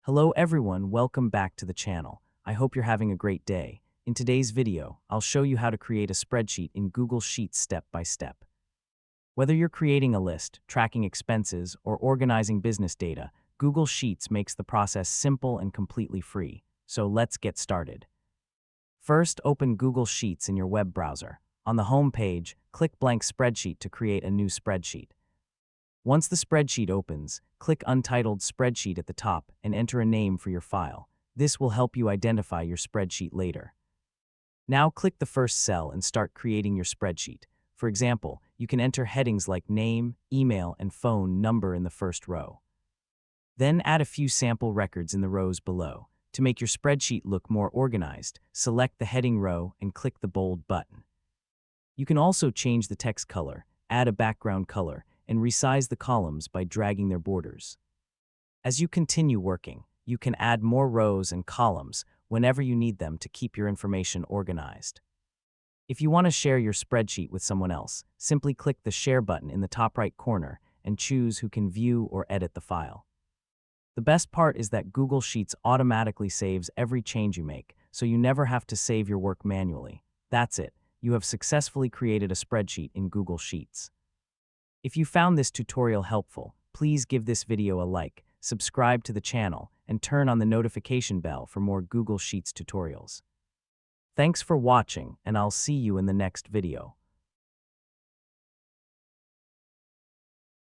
Hello everyone, welcome back to the channel. I hope you're having a great day. In today's video, I'll show you how to create a spreadsheet in Google Sheets step by step. Whether you're creating a list, tracking expenses, or organizing business data, Google Sheets makes the process simple and completely free. So let's get started. First, open Google Sheets in your web browser. On the home page, click Blank Spreadsheet to create a new spreadsheet. Once the spreadsheet opens, click Untitled Spreadsheet at the top and enter a name for your file. This will help you identify your spreadsheet later. Now click the first cell and start creating your spreadsheet. For example, you can enter headings like name, email, and phone number in the first row. Then add a few sample records in the rows below. To make your spreadsheet look more organized, select the heading row and click the bold button. You can also change the text color, add a background color, and resize the columns by dragging their borders. As you continue working, you can add more rows and columns whenever you need them to keep your information organized. If you want to share your spreadsheet with someone else, simply click the Share button in the top right corner and choose who can view or edit the file. The best part is that Google Sheets automatically saves every change you make, so you never have to save your work manually. That's it. You have successfully created a spreadsheet in Google Sheets. If you found this tutorial helpful, please give this video a like, subscribe to the channel, and turn on the notification bell for more Google Sheets tutorials. Thanks for watching, and I'll see you in the next video.